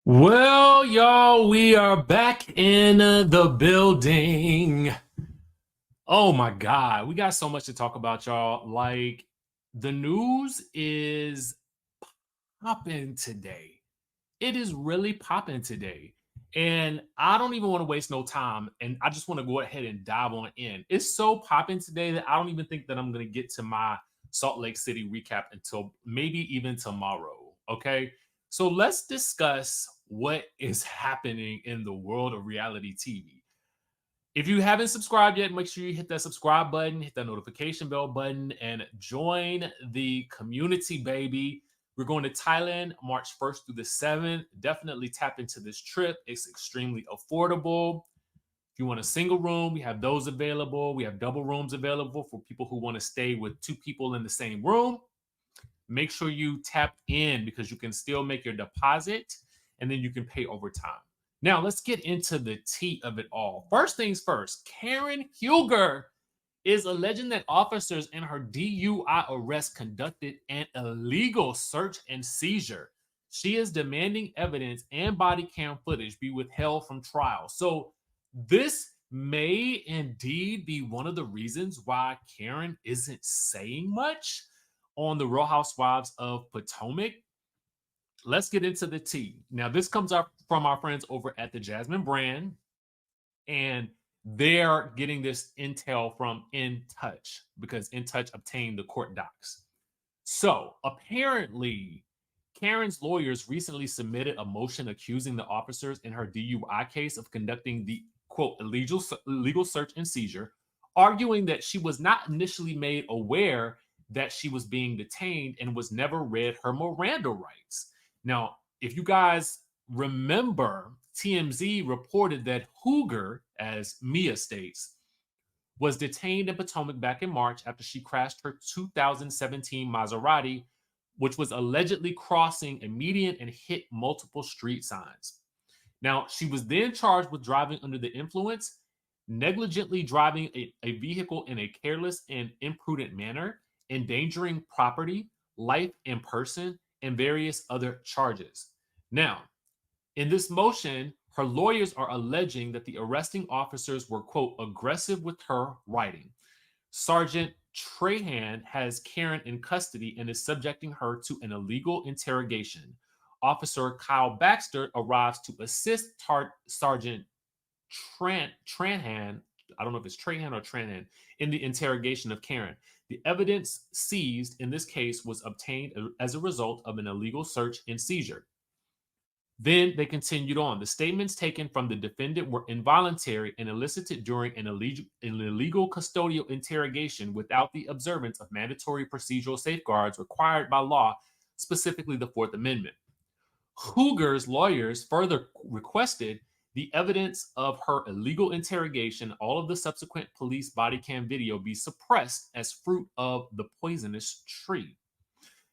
Well, y'all, we are back in the building. Oh my God, we got so much to talk about, y'all. Like, the news is popping today. It is really popping today. And I don't even want to waste no time. And I just want to go ahead and dive on in. It's so popping today that I don't even think that I'm going to get to my Salt Lake City recap until maybe even tomorrow. Okay. So let's discuss what is happening in the world of reality TV. If you haven't subscribed yet, make sure you hit that subscribe button, hit that notification bell button, and join the community, baby. We're going to Thailand March 1st through the 7th. Definitely tap into this trip. It's extremely affordable. If you want a single room, we have those available. We have double rooms available for people who want to stay with two people in the same room. Make sure you tap in because you can still make your deposit and then you can pay over time. Now, let's get into the tea of it all. First things first, Karen Huger is alleging that officers in her DUI arrest conducted an illegal search and seizure. She is demanding evidence and body cam footage be withheld from trial. So, this may indeed be one of the reasons why Karen isn't saying much on the Real Housewives of Potomac. Let's get into the tea. Now, this comes up from our friends over at the Jasmine brand, and they're getting this intel from In Touch because In Touch obtained the court docs. So, apparently, Karen's lawyers recently submitted a motion accusing the officers in her DUI case of conducting the quote illegal search and seizure, arguing that she was not initially made aware that she was being detained and was never read her Miranda rights. Now, if you guys remember, TMZ reported that Hooger, as Mia states, was detained in Potomac back in March after she crashed her 2017 Maserati, which was allegedly crossing a median and hit multiple street signs. Now, she was then charged with driving under the influence, negligently driving a vehicle in a careless and imprudent manner, endangering property, life, and person, and various other charges. Now, in this motion, her lawyers are alleging that the arresting officers were, quote, aggressive with her writing. Sergeant Trahan has Karen in custody and is subjecting her to an illegal interrogation. Officer Kyle Baxter arrives to assist Sergeant Trahan, I don't know if it's Trahan or Trahan, in the interrogation of Karen. The evidence seized in this case was obtained as a result of an illegal search and seizure. Then they continued on. The statements taken from the defendant were involuntary and elicited during an illegal custodial interrogation without the observance of mandatory procedural safeguards required by law, specifically the Fourth Amendment. Hooger's lawyers further requested the evidence of her illegal interrogation, all of the subsequent police body cam video be suppressed as fruit of the poisonous tree.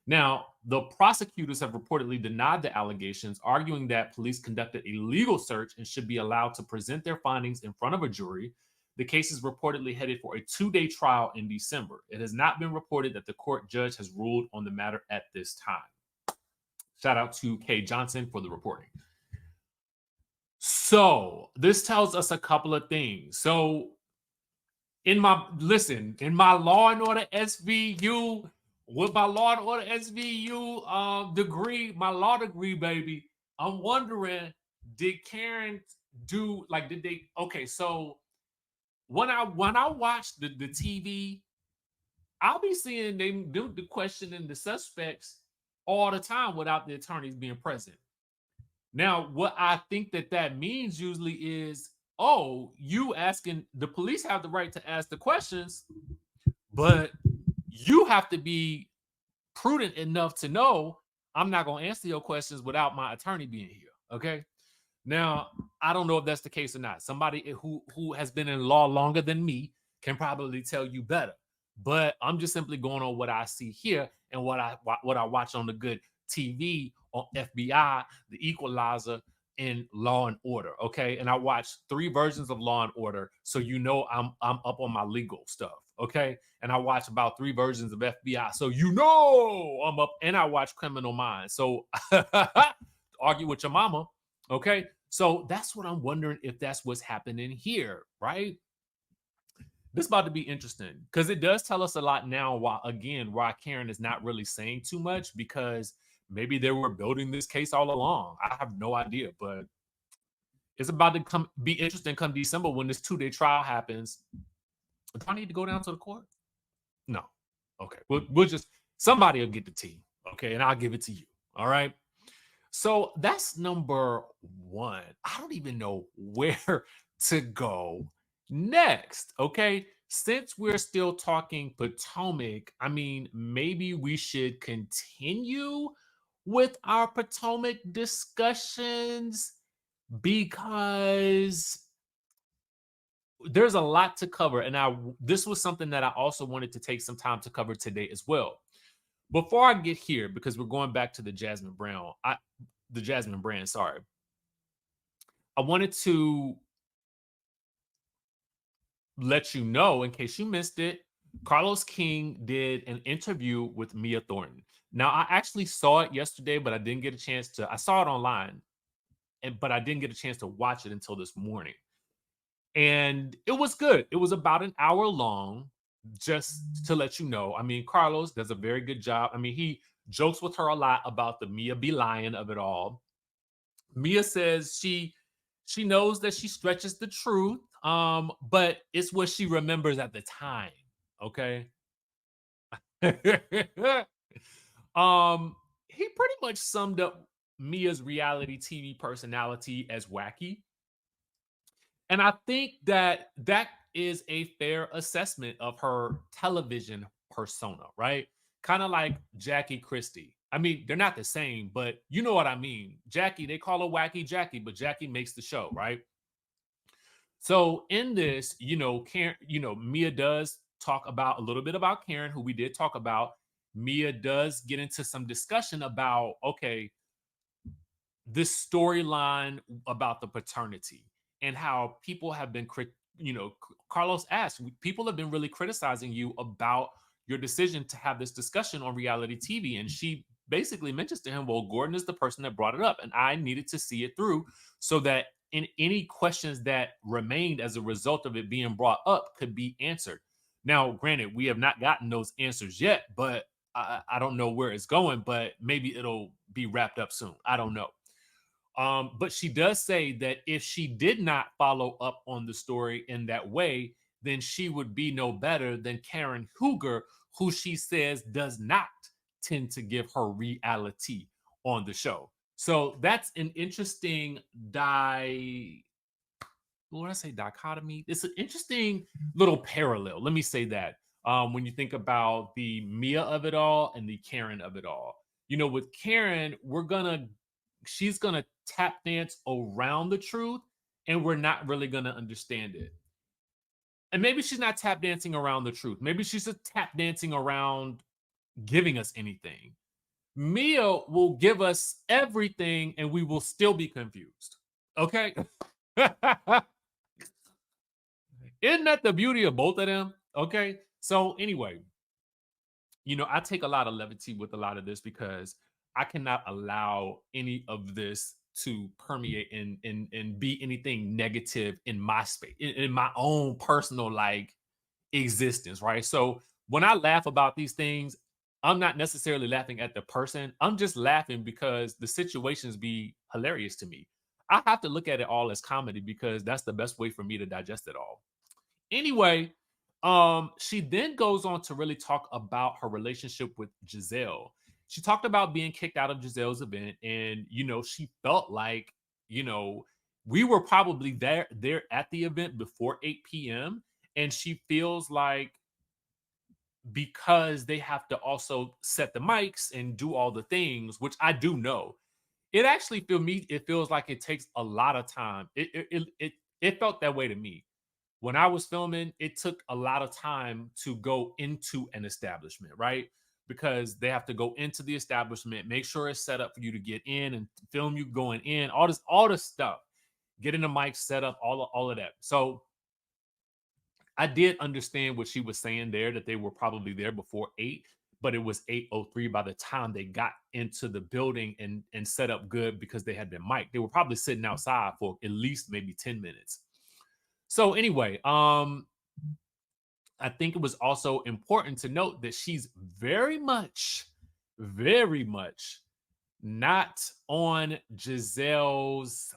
Now, the prosecutors have reportedly denied the allegations, arguing that police conducted a legal search and should be allowed to present their findings in front of a jury. The case is reportedly headed for a 2-day trial in December. It has not been reported that the court judge has ruled on the matter at this time. Shout out to Kay Johnson for the reporting. So, this tells us a couple of things. So, in my Law and Order SVU, with my Law and Order SVU degree, my law degree, baby, I'm wondering, did Karen did they okay, so when I watch the TV, I'll be seeing them do the questioning the suspects all the time without the attorneys being present. Now, what I think that means usually is, oh, you asking the police have the right to ask the questions, but you have to be prudent enough to know I'm not going to answer your questions without my attorney being here. Okay. Now, I don't know if that's the case or not. Somebody who has been in law longer than me can probably tell you better. But I'm just simply going on what I see here and what I watch on the good TV on FBI, The Equalizer, and Law and Order. Okay, and I watched 3 versions of Law and Order, so you know I'm up on my legal stuff. Okay, and I watch about 3 versions of FBI, so you know I'm up. And I watch Criminal Minds. So argue with your mama. Okay. So that's what I'm wondering if that's what's happening here, right? This is about to be interesting because it does tell us a lot now why Karen is not really saying too much because maybe they were building this case all along. I have no idea, but it's about to be interesting come December when this 2-day trial happens. Do I need to go down to the court? No. Okay. We'll just somebody will get the tea. Okay, and I'll give it to you. All right. So that's number one. I don't even know where to go next. Okay. Since we're still talking Potomac, I mean, maybe we should continue with our Potomac discussions because there's a lot to cover. And this was something that I also wanted to take some time to cover today as well. Before I get here, because we're going back to the Jasmine brand, sorry. I wanted to let you know, in case you missed it, Carlos King did an interview with Mia Thornton. Now, I actually saw it yesterday, but I didn't get a chance to. I saw it online, but I didn't get a chance to watch it until this morning. And it was good. It was about an hour long, just to let you know. I mean, Carlos does a very good job. I mean, he jokes with her a lot about the Mia be lying of it all. Mia says she knows that she stretches the truth, but it's what she remembers at the time. Okay. He pretty much summed up Mia's reality TV personality as wacky. And I think that is a fair assessment of her television persona, right? Kind of like Jackie Christie. I mean, they're not the same, but you know what I mean. Jackie, they call her Wacky Jackie, but Jackie makes the show, right? So in this, Karen, Mia does talk about a little bit about Karen, who we did talk about. Mia does get into some discussion about, okay, this storyline about the paternity and how people have been, Carlos asked, people have been really criticizing you about your decision to have this discussion on reality TV. And she basically mentions to him, well, Gordon is the person that brought it up, and I needed to see it through so that in any questions that remained as a result of it being brought up could be answered. Now, granted, we have not gotten those answers yet, but I don't know where it's going, but maybe it'll be wrapped up soon. I don't know. But she does say that if she did not follow up on the story in that way, then she would be no better than Karen Hooger, who she says does not tend to give her reality on the show. So that's an interesting dichotomy. It's an interesting little parallel. Let me say that. When you think about the Mia of it all and the Karen of it all, with Karen, she's gonna tap dance around the truth, and we're not really gonna understand it. And maybe she's not tap dancing around the truth. Maybe she's just tap dancing around giving us anything. Mia will give us everything, and we will still be confused. Okay. Isn't that the beauty of both of them? Okay. So anyway, I take a lot of levity with a lot of this because I cannot allow any of this to permeate and be anything negative in my space, in my own personal existence, right? So when I laugh about these things, I'm not necessarily laughing at the person. I'm just laughing because the situations be hilarious to me. I have to look at it all as comedy because that's the best way for me to digest it all. Anyway, she then goes on to really talk about her relationship with Gizelle. She talked about being kicked out of Gizelle's event, and she felt like, we were probably there at the event before 8 p.m. And she feels like because they have to also set the mics and do all the things, which I do know, it actually feels like it takes a lot of time. It felt that way to me. When I was filming, it took a lot of time to go into an establishment, right? Because they have to go into the establishment, make sure it's set up for you to get in and film you going in, all this stuff, getting the mic set up, all of that. So I did understand what she was saying there, that they were probably there before 8, but it was 8:03 by the time they got into the building and set up good because they had been mic'd. They were probably sitting outside for at least maybe 10 minutes. So anyway, I think it was also important to note that she's very much not on Gizelle's.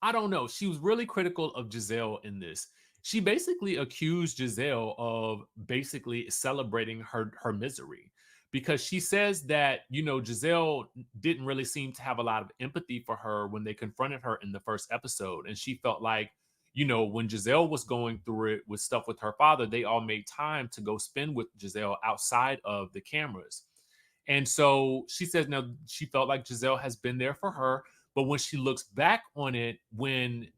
I don't know. She was really critical of Gizelle in this. She basically accused Gizelle of basically celebrating her misery because she says that, Gizelle didn't really seem to have a lot of empathy for her when they confronted her in the first episode. And she felt like, when Gizelle was going through it with stuff with her father, they all made time to go spend with Gizelle outside of the cameras. And so she says now she felt like Gizelle has been there for her, but when she looks back on it, when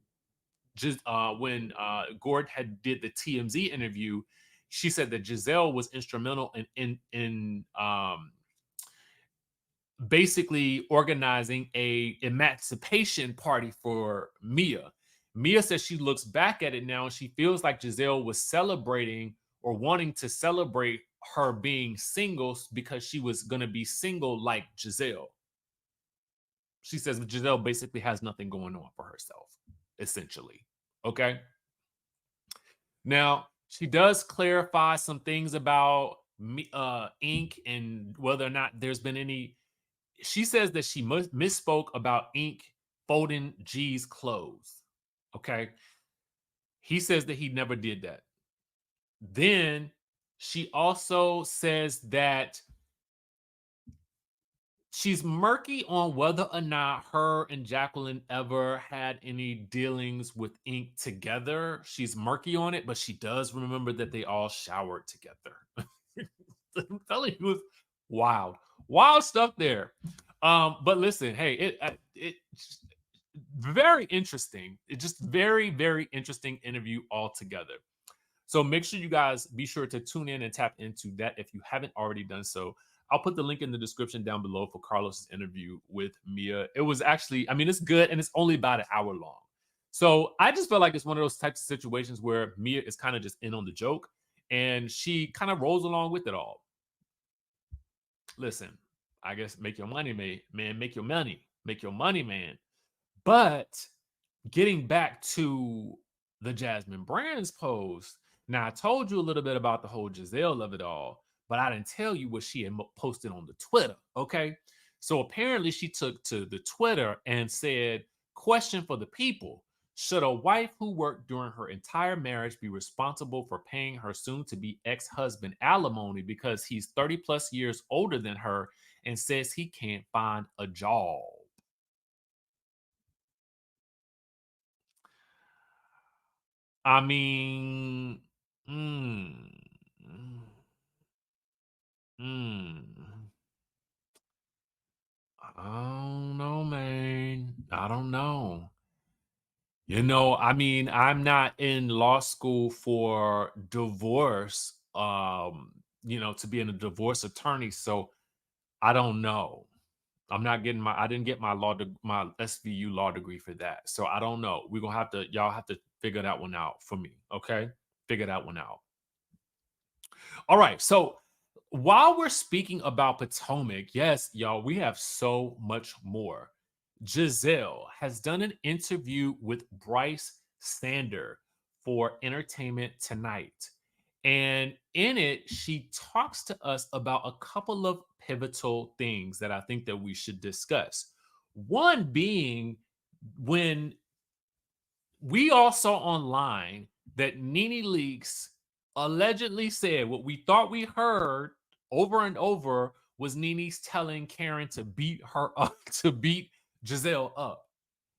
Gord had did the TMZ interview, she said that Gizelle was instrumental in basically organizing a emancipation party for Mia. Mia says she looks back at it now and she feels like Gizelle was celebrating or wanting to celebrate her being single because she was going to be single like Gizelle. She says Gizelle basically has nothing going on for herself, essentially. Okay. Now, she does clarify some things about Ink and whether or not there's been any. She says that she misspoke about Ink folding G's clothes. Okay. He says that he never did that. Then she also says that she's murky on whether or not her and Jacqueline ever had any dealings with Ink together. She's murky on it, but she does remember that they all showered together. I'm telling you, it was wild stuff there. But listen, hey, it very interesting. It's just very interesting interview altogether. So make sure you guys be sure to tune in and tap into that if you haven't already done so. I'll put the link in the description down below for Carlos's interview with Mia. It was actually, it's good and it's only about an hour long. So I just feel like it's one of those types of situations where Mia is kind of just in on the joke and she kind of rolls along with it all. Listen, I guess make your money, man. Make your money, man. But getting back to the Jasmine Brands post, now I told you a little bit about the whole Gizelle of it all, but I didn't tell you what she had posted on the Twitter, okay? So apparently she took to the Twitter and said, question for the people. Should a wife who worked during her entire marriage be responsible for paying her soon-to-be ex-husband alimony because he's 30 plus years older than her and says he can't find a job? I mean, mm, mm, I don't know, man. I don't know. I'm not in law school for divorce, to be a divorce attorney, so I don't know. I didn't get my SVU law degree for that. So I don't know. Y'all have to figure that one out for me. Okay. Figure that one out. All right. So while we're speaking about Potomac, yes, y'all, we have so much more. Gizelle has done an interview with Bryce Sander for Entertainment Tonight. And in it, she talks to us about a couple of pivotal things that I think that we should discuss. One being when we all saw online that Nene Leakes allegedly said what we thought we heard over and over was Nene's telling Karen to beat her up, to beat Gizelle up.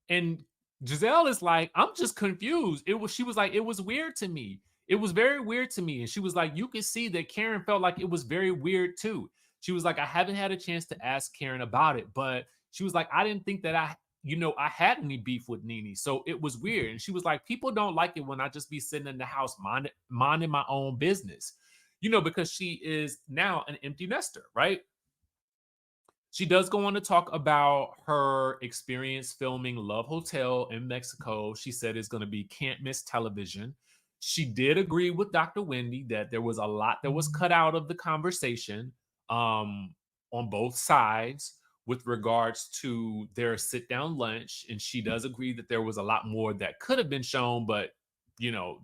And Gizelle is like, I'm just confused. She was like, it was weird to me. It was very weird to me. And she was like, you could see that Karen felt like it was very weird too. She was like, I haven't had a chance to ask Karen about it, but she was like, I didn't think that I had any beef with Nene. So it was weird. And she was like, people don't like it when I just be sitting in the house minding my own business, because she is now an empty nester, right? She does go on to talk about her experience filming Love Hotel in Mexico. She said it's going to be can't miss television. She did agree with Dr. Wendy that there was a lot that was cut out of the conversation. on both sides with regards to their sit down lunch. And she does agree that there was a lot more that could have been shown, but, you know,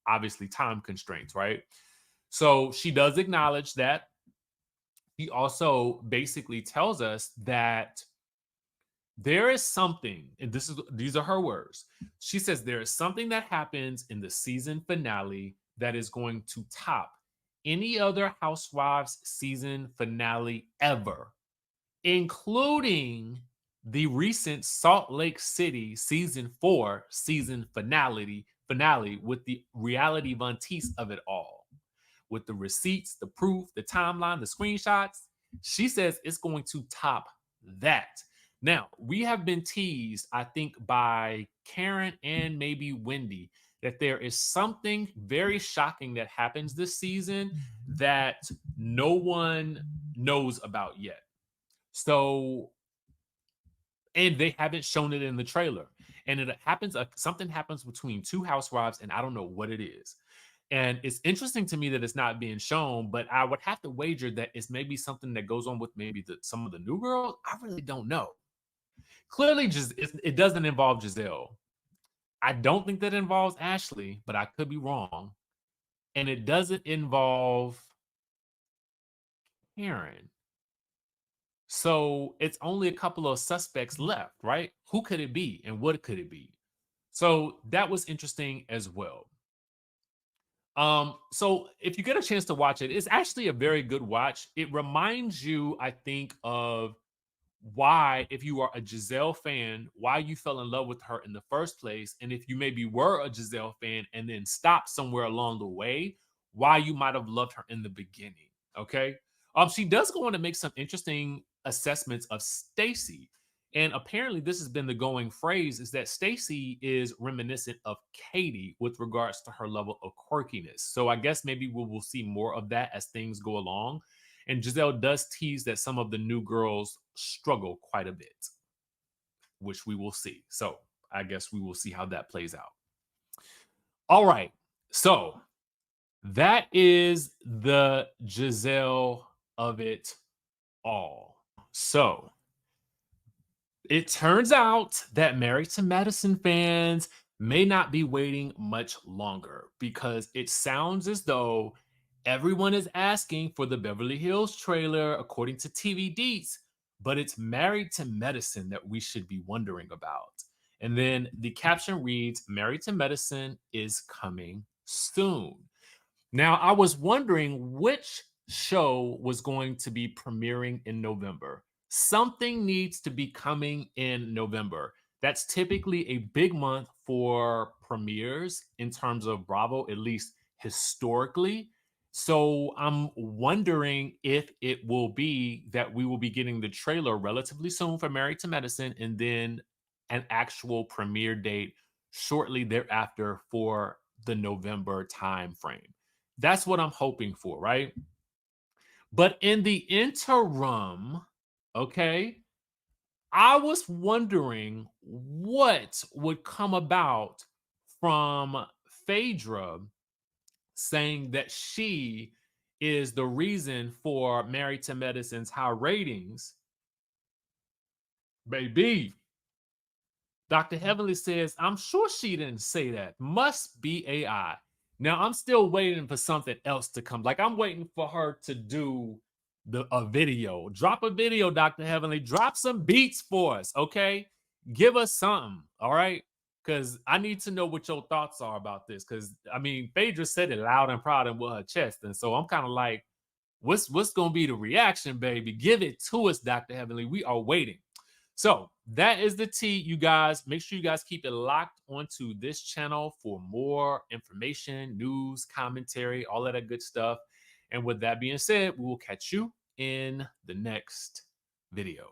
obviously time constraints, right? So she does acknowledge that. He also basically tells us that there is something, and these are her words. She says there is something that happens in the season finale that is going to top any other Housewives season finale ever, including the recent Salt Lake City season 4 season finale with the reality Vantice of it all, with the receipts, the proof, the timeline, the screenshots. She says it's going to top that. Now, we have been teased, I think, by Karen and maybe Wendy, that there is something very shocking that happens this season that no one knows about yet. So, and they haven't shown it in the trailer. And it happens, something happens between two housewives, and I don't know what it is. And it's interesting to me that it's not being shown, but I would have to wager that it's maybe something that goes on with maybe some of the new girls. I really don't know. Clearly, just it doesn't involve Gizelle. I don't think that involves Ashley, but I could be wrong. And it doesn't involve Karen. So it's only a couple of suspects left, right? Who could it be and what could it be? So that was interesting as well. So if you get a chance to watch it, it's actually a very good watch. It reminds you, I think, of why, if you are a Gizelle fan, why you fell in love with her in the first place. And if you maybe were a Gizelle fan and then stopped somewhere along the way, why you might have loved her in the beginning. Okay. She does go on to make some interesting assessments of Stacey. And apparently, this has been the going phrase, is that Stacey is reminiscent of Katie with regards to her level of quirkiness. So I guess maybe we will see more of that as things go along. And Gizelle does tease that some of the new girls struggle quite a bit, which we will see. So I guess we will see how that plays out. All right. So that is the Gizelle of it all. So it turns out that Married to Medicine fans may not be waiting much longer, because it sounds as though everyone is asking for the Beverly Hills trailer according to TV Deets, but it's Married to Medicine that we should be wondering about. And then the caption reads, Married to Medicine is coming soon. Now, I was wondering which show was going to be premiering in November. Something needs to be coming in November. That's typically a big month for premieres in terms of Bravo, at least historically. So I'm wondering if it will be that we will be getting the trailer relatively soon for Married to Medicine, and then an actual premiere date shortly thereafter for the November time frame. That's what I'm hoping for, right? But in the interim, okay, I was wondering what would come about from Phaedra saying that she is the reason for Married to Medicine's high ratings. Baby, Dr. Heavenly says, I'm sure she didn't say that. Must be AI. Now, I'm still waiting for something else to come. Like, I'm waiting for her to do a video. Drop a video, Dr. Heavenly. Drop some beats for us, okay? Give us something, all right? Because I need to know what your thoughts are about this. Because, I mean, Phaedra said it loud and proud and with her chest. And so I'm kind of like, what's going to be the reaction, baby? Give it to us, Dr. Heavenly. We are waiting. So that is the tea, you guys. Make sure you guys keep it locked onto this channel for more information, news, commentary, all of that good stuff. And with that being said, we will catch you in the next video.